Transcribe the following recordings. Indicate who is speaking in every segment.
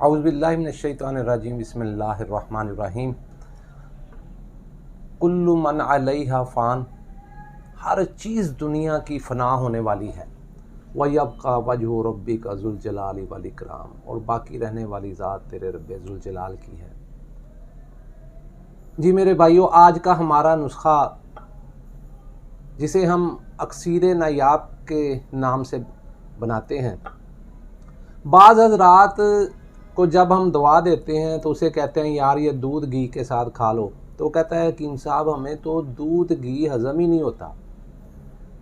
Speaker 1: औज़ुबिल्लाहि मिनश्शैतानिर्रजीम बिस्मिल्लाहिर्रहमानिर्रहीम। कुल्लु मन अलैहा फ़ान, हर चीज़ दुनिया की फ़ना होने वाली है। व यब्क़ा वजहु रब्बिका ज़ुल जलाली वल इकराम, और बाकी रहने वाली ज़ात तेरे रब्बे ज़ुल जलाल की है। जी मेरे भाइयों, आज का हमारा नुस्खा जिसे हम अक्सीर नायाब के नाम से बनाते हैं, बाज़ हज़रात को जब हम दवा देते हैं तो उसे कहते हैं यार ये दूध घी के साथ खा लो, तो कहता है हकीम साहब हमें तो दूध घी हज़म ही नहीं होता,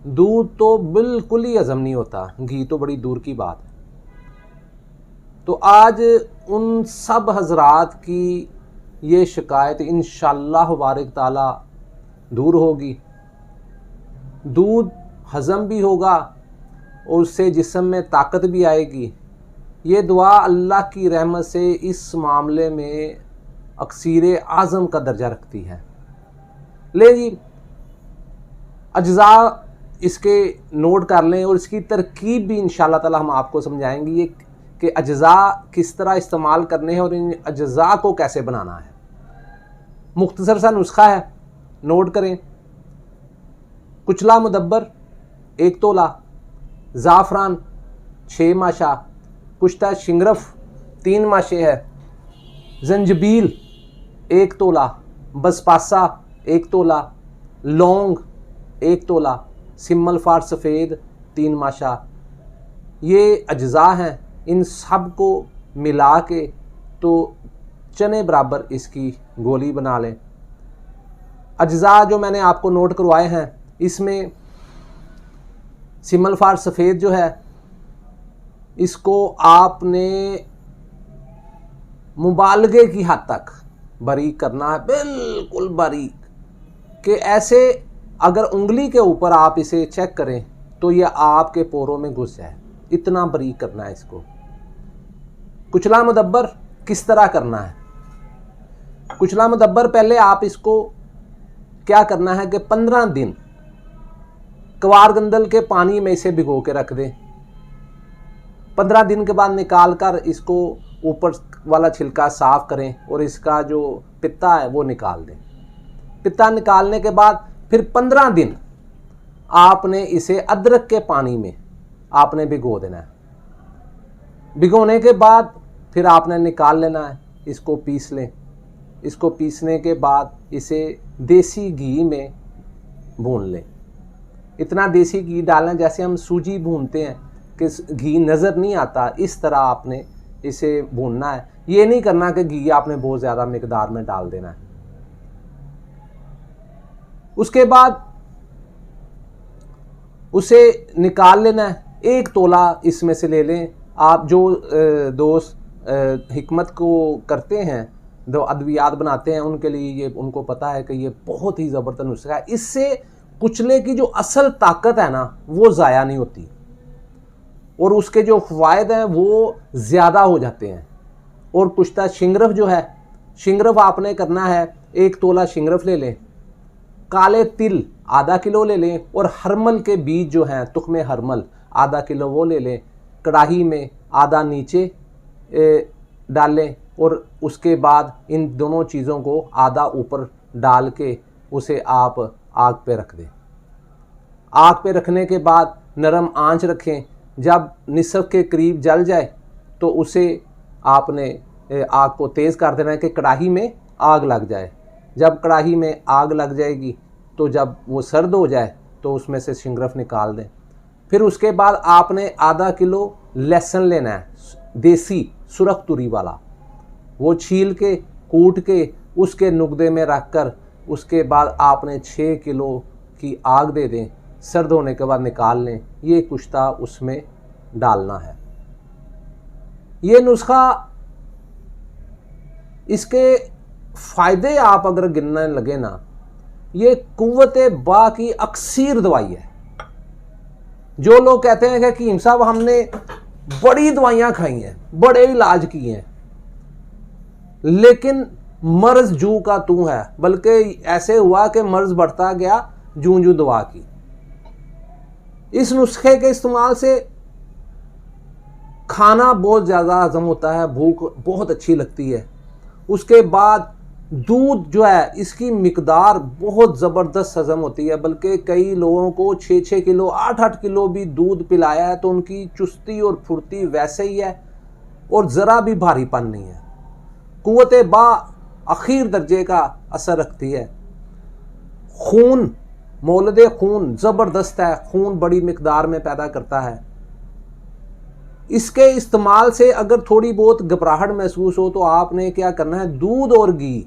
Speaker 1: दूध तो बिल्कुल ही हज़म नहीं होता, घी तो बड़ी दूर की बात है। तो आज उन सब हज़रात की ये शिकायत इंशाअल्लाह बारिक ताला दूर होगी। दूध हज़म भी होगा और उससे जिस्म में ताकत भी आएगी। ये दुआ अल्लाह की रहमत से इस मामले में अक्सीर आज़म का दर्जा रखती है। ले जी, अज्ज़ा इसके नोट कर लें और इसकी तरकीब भी इंशाअल्लाह ताला हम आपको समझाएंगे ये कि अज्ज़ा किस तरह इस्तेमाल करने हैं और इन अज्ज़ा को कैसे बनाना है। मुख्तसर सा नुस्खा है, नोट करें। कुचला मुदब्बर 1 तोला, ज़ाफ़रान 6 माशा, कुश्ता शिंगरफ 3 माशे है, जंजबील 1 तोला, बसपासा 1 तोला, लौंग 1 तोला, सिम्मल फार सफ़ेद 3 माशा। ये अज्ज़ा हैं, इन सब को मिला के तो चने बराबर इसकी गोली बना लें। अज्ज़ा जो मैंने आपको नोट करवाए हैं, इसमें सिम्मल फार सफ़ेद जो है इसको आपने मुबालगे की हद तक बारीक करना है, बिल्कुल बारीक, कि ऐसे अगर उंगली के ऊपर आप इसे चेक करें तो ये आपके पोरों में घुस जाए, इतना बारीक करना है इसको। कुचला मुदब्बर किस तरह करना है? कुचला मुदब्बर पहले आप इसको क्या करना है कि 15 दिन कवार गंदल के पानी में इसे भिगो के रख दें। 15 दिन के बाद निकाल कर इसको ऊपर वाला छिलका साफ़ करें और इसका जो पित्ता है वो निकाल दें। पित्ता निकालने के बाद फिर 15 दिन आपने इसे अदरक के पानी में आपने भिगो देना है। भिगोने के बाद फिर आपने निकाल लेना है, इसको पीस लें। इसको पीसने के बाद इसे देसी घी में भून लें। इतना देसी घी डालें जैसे हम सूजी भूनते हैं कि घी नज़र नहीं आता, इस तरह आपने इसे भूनना है। ये नहीं करना कि घी आपने बहुत ज़्यादा मिकदार में डाल देना है। उसके बाद उसे निकाल लेना है। 1 तोला इसमें से ले लें। आप जो दोस्त हिकमत को करते हैं, जो अद्वियात बनाते हैं, उनके लिए ये उनको पता है कि ये बहुत ही ज़बरदस्त नुस्खा है। इससे कुचले की जो असल ताकत है ना वो ज़ाया नहीं होती और उसके जो फ़वायद हैं वो ज़्यादा हो जाते हैं। और कुश्ता शिंगरफ जो है, शिंगरफ आपने करना है 1 तोला शिंगरफ ले लें। काले तिल आधा किलो ले लें और हरमल के बीज जो हैं, तुख्मे हरमल आधा किलो वो ले लें। कढ़ाई में आधा नीचे डालें और उसके बाद इन दोनों चीज़ों को आधा ऊपर डाल के उसे आप आग पे रख दें। आग पे रखने के बाद नरम आंच रखें। जब निसफ के करीब जल जाए तो उसे आपने आग को तेज़ कर देना है कि कढ़ाई में आग लग जाए। जब कढ़ाई में आग लग जाएगी तो जब वो सर्द हो जाए तो उसमें से शिंगरफ निकाल दें। फिर उसके बाद आपने आधा किलो लहसुन लेना है, देसी सुरख तुरी वाला, वो छील के कूट के उसके नुकदे में रख कर उसके बाद आपने 6 किलो की आग दे दें। सर्द होने के बाद निकाल लें। ये कुश्ता उसमें डालना है। ये नुस्खा, इसके फ़ायदे आप अगर गिनने लगे ना, ये कुव्वत बा की अक्सीर दवाई है। जो लोग कहते हैं कि हकीम साहब हमने बड़ी दवाइयाँ खाई हैं, बड़े इलाज किए हैं, लेकिन मर्ज जू का तू है, बल्कि ऐसे हुआ कि मर्ज बढ़ता गया जूं जूं दवा की। इस नुस्खे के इस्तेमाल से खाना बहुत ज़्यादा हजम होता है, भूख बहुत अच्छी लगती है। उसके बाद दूध जो है इसकी मिकदार बहुत ज़बरदस्त हजम होती है, बल्कि कई लोगों को 6-6 किलो 8-8 किलो भी दूध पिलाया है तो उनकी चुस्ती और फुर्ती वैसे ही है और ज़रा भी भारीपन नहीं है। कुव्वत बा आखिर दर्जे का असर रखती है। खून, मौलदे खून ज़बरदस्त है, खून बड़ी मिकदार में पैदा करता है। इसके इस्तेमाल से अगर थोड़ी बहुत घबराहट महसूस हो तो आपने क्या करना है, दूध और घी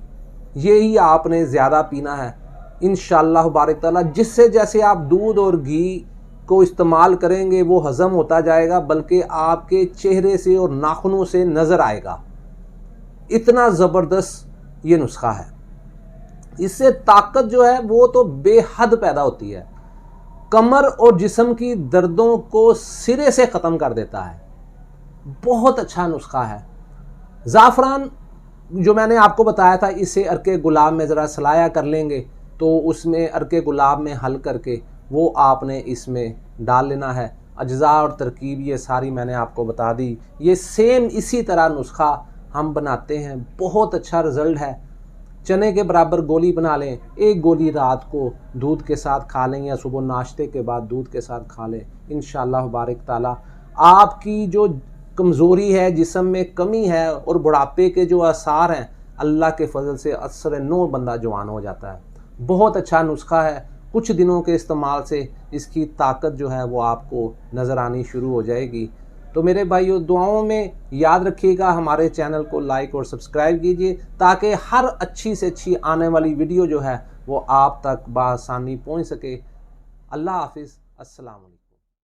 Speaker 1: यही आपने ज़्यादा पीना है इंशाअल्लाह बारिक ताला। जिससे जैसे आप दूध और घी को इस्तेमाल करेंगे वो हज़म होता जाएगा, बल्कि आपके चेहरे से और नाखूनों से नज़र आएगा। इतना ज़बरदस्त ये नुस्खा है। इससे ताकत जो है वो तो बेहद पैदा होती है, कमर और जिस्म की दर्दों को सिरे से ख़त्म कर देता है। बहुत अच्छा नुस्खा है। ज़ाफ़रान जो मैंने आपको बताया था, इसे अर्के गुलाब में ज़रा सलाया कर लेंगे तो उसमें अर्के गुलाब में हल करके वो आपने इसमें डाल लेना है। अज्ज़ा और तरकीब ये सारी मैंने आपको बता दी। ये सेम इसी तरह नुस्खा हम बनाते हैं, बहुत अच्छा रिज़ल्ट है। चने के बराबर गोली बना लें, एक गोली रात को दूध के साथ खा लें या सुबह नाश्ते के बाद दूध के साथ खा लें। इंशाअल्लाह बारिक ताला आपकी जो कमज़ोरी है, जिस्म में कमी है और बुढ़ापे के जो आसार हैं, अल्लाह के फजल से असर नो बंदा जवान हो जाता है। बहुत अच्छा नुस्खा है। कुछ दिनों के इस्तेमाल से इसकी ताकत जो है वो आपको नज़र आनी शुरू हो जाएगी। तो मेरे भाइयों, दुआओं में याद रखिएगा, हमारे चैनल को लाइक और सब्सक्राइब कीजिए ताकि हर अच्छी से अच्छी आने वाली वीडियो जो है वो आप तक बआसानी पहुँच सके। अल्लाह हाफिज़। अस्सलाम वालेकुम।